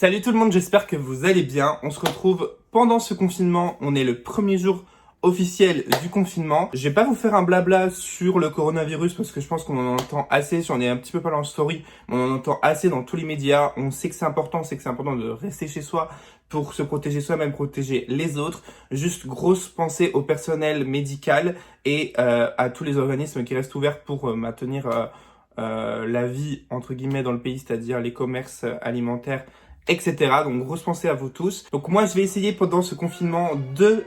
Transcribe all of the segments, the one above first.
Salut tout le monde, j'espère que vous allez bien. On se retrouve pendant ce confinement. On est le premier jour officiel du confinement. Je vais pas vous faire un blabla sur le coronavirus parce que je pense qu'on en entend assez. J'en ai un petit peu parlé en story, mais on en entend assez dans tous les médias. On sait que c'est important, de rester chez soi pour se protéger soi-même, protéger les autres. Juste grosse pensée au personnel médical et à tous les organismes qui restent ouverts pour maintenir la vie entre guillemets dans le pays, c'est-à-dire les commerces alimentaires, etc. Donc grosse pensée à vous tous. Donc moi je vais essayer pendant ce confinement de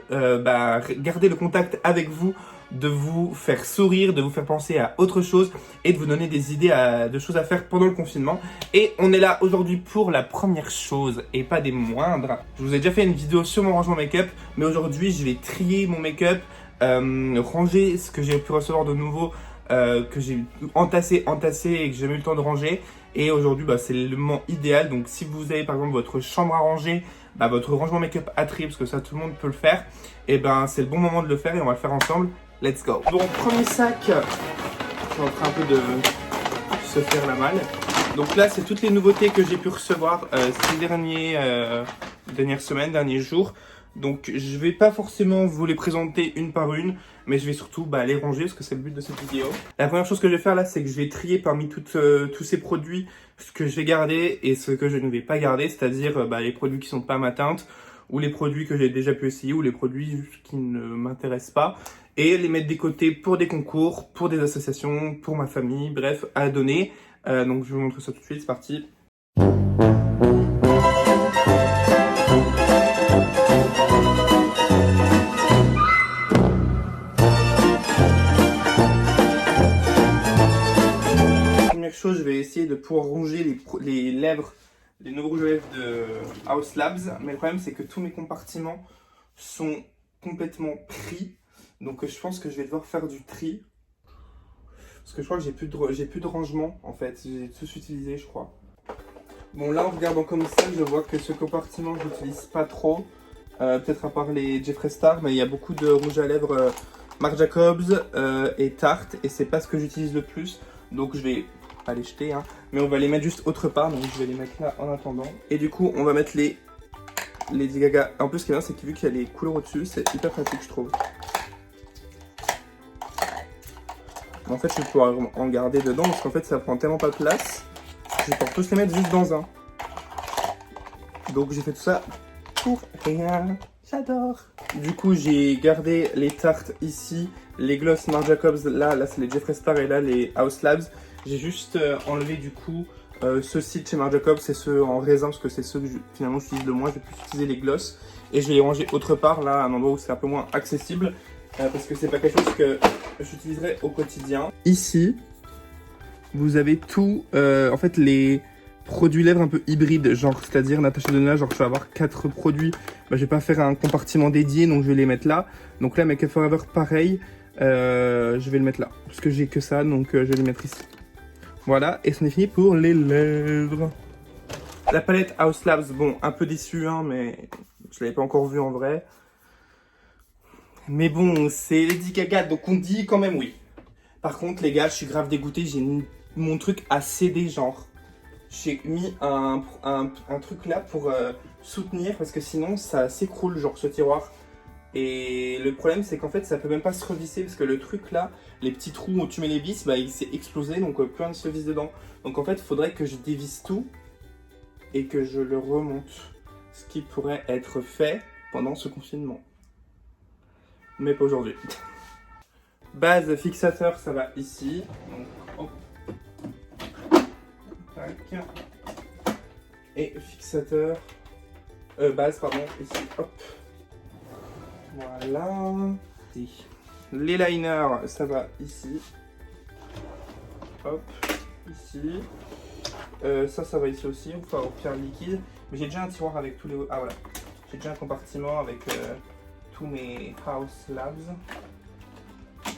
garder le contact avec vous, de vous faire sourire, de vous faire penser à autre chose et de vous donner des idées de choses à faire pendant le confinement. Et on est là aujourd'hui pour la première chose et pas des moindres. Je vous ai déjà fait une vidéo sur mon rangement make-up, mais aujourd'hui je vais trier mon make-up, ranger ce que j'ai pu recevoir de nouveau, que j'ai entassé et que j'ai jamais eu le temps de ranger. Et aujourd'hui, c'est le moment idéal. Donc, si vous avez par exemple votre chambre à ranger, votre rangement make-up à trier, parce que ça, tout le monde peut le faire, et c'est le bon moment de le faire et on va le faire ensemble. Let's go. Donc, premier sac, je suis en train un peu de se faire la malle. Donc là, c'est toutes les nouveautés que j'ai pu recevoir ces dernières semaines, derniers jours. Donc, je vais pas forcément vous les présenter une par une, mais je vais surtout les ranger parce que c'est le but de cette vidéo. La première chose que je vais faire là, c'est que je vais trier parmi tous ces produits ce que je vais garder et ce que je ne vais pas garder, c'est-à-dire les produits qui sont pas ma teinte, ou les produits que j'ai déjà pu essayer, ou les produits qui ne m'intéressent pas, et les mettre des côtés pour des concours, pour des associations, pour ma famille, bref, à donner. Donc je vais vous montrer ça tout de suite, c'est parti. Je vais essayer de pouvoir ronger les lèvres, les nouveaux rouges à lèvres de Haus Labs, mais le problème c'est que tous mes compartiments sont complètement pris, donc je pense que je vais devoir faire du tri, parce que je crois que j'ai plus de rangement en fait, j'ai tous utilisé je crois. Bon là en regardant comme ça, je vois que ce compartiment je l'utilise pas trop, peut-être à part les Jeffree Star, mais il y a beaucoup de rouges à lèvres Marc Jacobs et Tarte, et c'est pas ce que j'utilise le plus, donc je vais pas les jeter, mais on va les mettre juste autre part, donc je vais les mettre là en attendant. Et du coup, on va mettre les Lady Gaga. En plus, ce qui est bien, c'est que vu qu'il y a les couleurs au-dessus, c'est hyper pratique, je trouve. En fait, je vais pouvoir en garder dedans, parce qu'en fait, ça prend tellement pas de place. Je vais pouvoir tous les mettre juste dans un. Donc, j'ai fait tout ça pour rien. J'adore. Du coup, j'ai gardé les tartes ici, les gloss Marc Jacobs, là c'est les Jeffree Star et là les Haus Labs. J'ai juste enlevé du coup ceux-ci de chez Marc Jacobs, c'est ceux en raisin parce que c'est ceux que finalement j'utilise le moins. Je vais plus utiliser les gloss et je vais les ranger autre part, là à un endroit où c'est un peu moins accessible parce que c'est pas quelque chose que j'utiliserai au quotidien. Ici, vous avez tout, en fait les produits lèvres un peu hybrides, genre c'est-à-dire Natasha Denona, genre je vais avoir 4 produits, je vais pas faire un compartiment dédié donc je vais les mettre là. Donc là Make Up For Ever pareil, je vais le mettre là parce que j'ai que ça, donc je vais les mettre ici. Voilà, et c'en est fini pour les lèvres. La palette Haus Labs, bon, un peu déçu, mais je l'avais pas encore vue en vrai. Mais bon, c'est Lady Gaga, donc on dit quand même oui. Par contre, les gars, je suis grave dégoûté, j'ai mis mon truc à céder, genre. J'ai mis un truc là pour soutenir, parce que sinon, ça s'écroule, genre, ce tiroir. Et le problème, c'est qu'en fait, ça peut même pas se revisser parce que le truc là, les petits trous où tu mets les vis, il s'est explosé, donc plus rien ne se visse dedans. Donc en fait, il faudrait que je dévisse tout et que je le remonte. Ce qui pourrait être fait pendant ce confinement. Mais pas aujourd'hui. Base fixateur, ça va ici. Donc, hop. Tac. Et fixateur, base, pardon, ici, hop. Voilà. Les liners, ça va ici. Hop, ici. Ça va ici aussi, enfin au pierre liquide. Mais j'ai déjà un tiroir avec tous les... Ah voilà. J'ai déjà un compartiment avec tous mes Haus Labs. Vous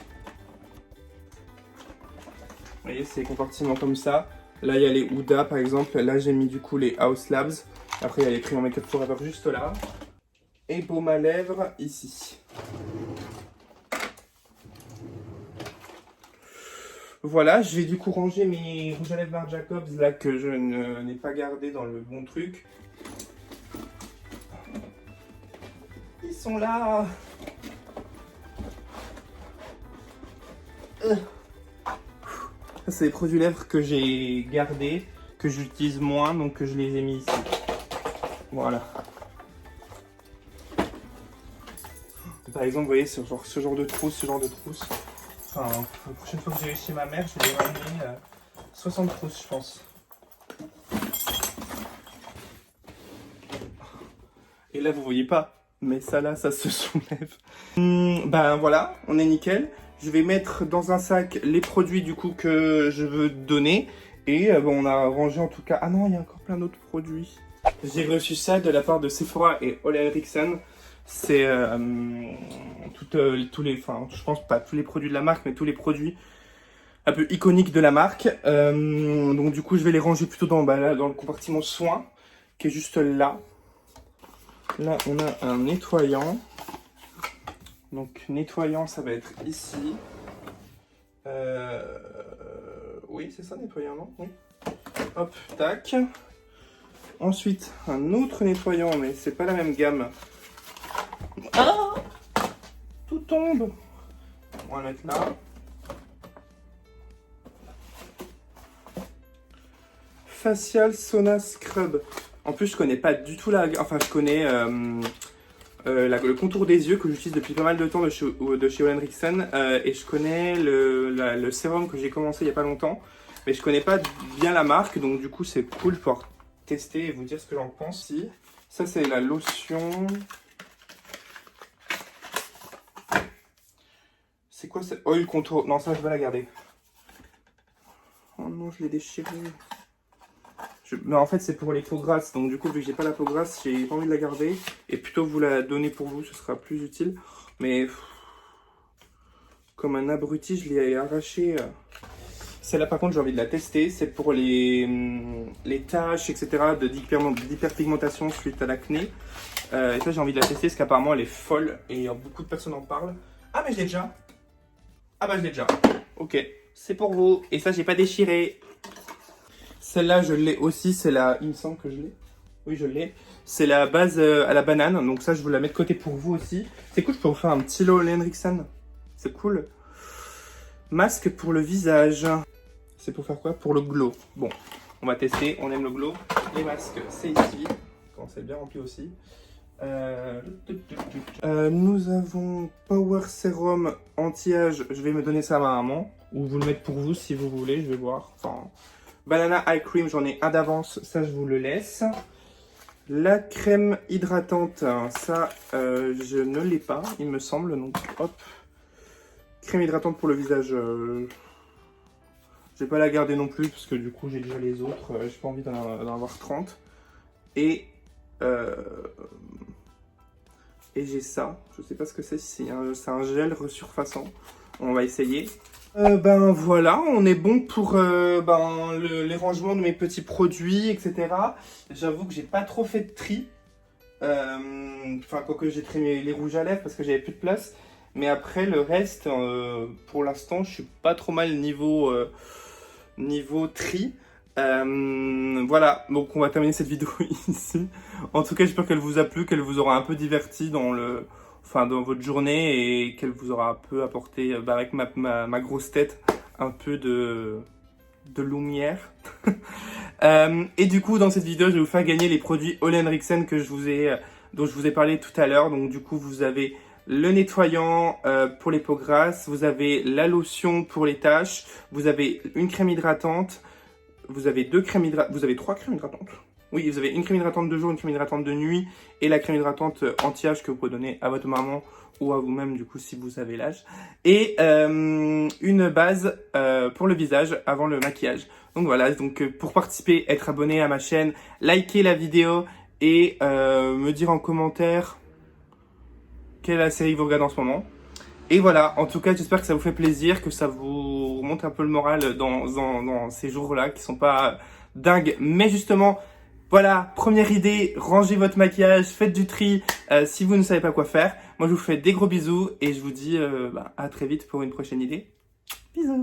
voyez, c'est des compartiments comme ça. Là, il y a les Huda par exemple. Là, j'ai mis du coup les Haus Labs. Après, il y a les crayons Make Up For Ever juste là. Et baume à lèvres ici. Voilà, j'ai du coup rangé mes rouges à lèvres Marc Jacobs là que je n'ai pas gardé dans le bon truc. sont là. Ça, c'est des produits lèvres que j'ai gardés, que j'utilise moins, donc que je les ai mis ici. Voilà. Par exemple, vous voyez, ce genre de trousse, Enfin, la prochaine fois que je vais chez ma mère, je vais lui ramener 60 trousses, je pense. Et là, vous voyez pas, mais ça là, ça se soulève. Ben voilà, on est nickel. Je vais mettre dans un sac les produits du coup que je veux donner. Et bon, on a rangé en tout cas... Ah non, il y a encore plein d'autres produits. J'ai reçu ça de la part de Sephora et Ole Henriksen. C'est tous les... Enfin, je pense pas tous les produits de la marque, mais tous les produits un peu iconiques de la marque. Donc du coup, je vais les ranger plutôt dans le compartiment soins, qui est juste là. Là, on a un nettoyant. Donc, nettoyant, ça va être ici. Oui, c'est ça, nettoyant, non? Oui. Hop, tac. Ensuite, un autre nettoyant, mais c'est pas la même gamme. Ah! Tout tombe. On va le mettre là. Facial Sauna Scrub. En plus, je connais pas du tout la... Enfin, je connais le contour des yeux que j'utilise depuis pas mal de temps de chez Ole Henriksen. Et je connais le sérum que j'ai commencé il y a pas longtemps. Mais je connais pas bien la marque. Donc du coup, c'est cool pour tester et vous dire ce que j'en pense. Si. Ça, c'est la lotion... C'est quoi cette oil contour? Non, ça, je vais la garder. Oh non, je l'ai déchiré. Mais en fait, c'est pour les peaux grasses. Donc, du coup, vu que j'ai pas la peau grasse, j'ai pas envie de la garder. Et plutôt vous la donner pour vous, ce sera plus utile. Mais comme un abruti, je l'ai arraché. Celle-là, par contre, j'ai envie de la tester. C'est pour les taches, etc. d'hyperpigmentation suite à l'acné. Et ça, j'ai envie de la tester parce qu'apparemment, elle est folle. Et beaucoup de personnes en parlent. Ah, mais je l'ai déjà. Ah, bah, je l'ai déjà. Ok, c'est pour vous. Et ça, j'ai pas déchiré. Celle-là, je l'ai aussi, c'est la... Il me semble que je l'ai. Oui, je l'ai. C'est la base à la banane, donc ça, je vous la mets de côté pour vous aussi. C'est cool, je peux vous faire un petit Ole Henriksen. C'est cool. Masque pour le visage. C'est pour faire quoi? Pour le glow. Bon, on va tester, on aime le glow. Les masques, c'est ici. Quand c'est bien rempli aussi. Nous avons Power Serum anti-âge. Je vais me donner ça à ma maman. Ou vous le mettre pour vous si vous voulez, je vais voir. Enfin... Banana Eye Cream, j'en ai un d'avance, ça je vous le laisse. La crème hydratante, ça je ne l'ai pas, il me semble, donc hop. Crème hydratante pour le visage, je vais pas la garder non plus, parce que du coup j'ai déjà les autres, j'ai pas envie d'en avoir 30. Et j'ai ça, je sais pas ce que c'est, c'est un gel resurfaçant, on va essayer. Ben voilà, on est bon pour les rangements de mes petits produits, etc. J'avoue que j'ai pas trop fait de tri. Enfin, quoique j'ai trié les rouges à lèvres parce que j'avais plus de place. Mais après, le reste, pour l'instant, je suis pas trop mal niveau tri. Voilà, donc on va terminer cette vidéo ici. En tout cas, j'espère qu'elle vous a plu, qu'elle vous aura un peu diverti dans votre journée et qu'elle vous aura un peu apporté, avec ma grosse tête, un peu de lumière. Et du coup, dans cette vidéo, je vais vous faire gagner les produits Ole Henriksen dont je vous ai parlé tout à l'heure. Donc du coup, vous avez le nettoyant pour les peaux grasses, vous avez la lotion pour les taches, vous avez une crème hydratante, vous avez trois crèmes hydratantes. Oui, vous avez une crème hydratante de jour, une crème hydratante de nuit et la crème hydratante anti-âge que vous pouvez donner à votre maman ou à vous-même du coup si vous avez l'âge. Et une base pour le visage avant le maquillage. Donc voilà, pour participer, être abonné à ma chaîne, liker la vidéo et me dire en commentaire quelle est la série que vous regardez en ce moment. Et voilà, en tout cas, j'espère que ça vous fait plaisir, que ça vous remonte un peu le moral dans ces jours-là qui sont pas dingues. Mais justement, voilà, première idée, rangez votre maquillage, faites du tri si vous ne savez pas quoi faire. Moi, je vous fais des gros bisous et je vous dis à très vite pour une prochaine idée. Bisous!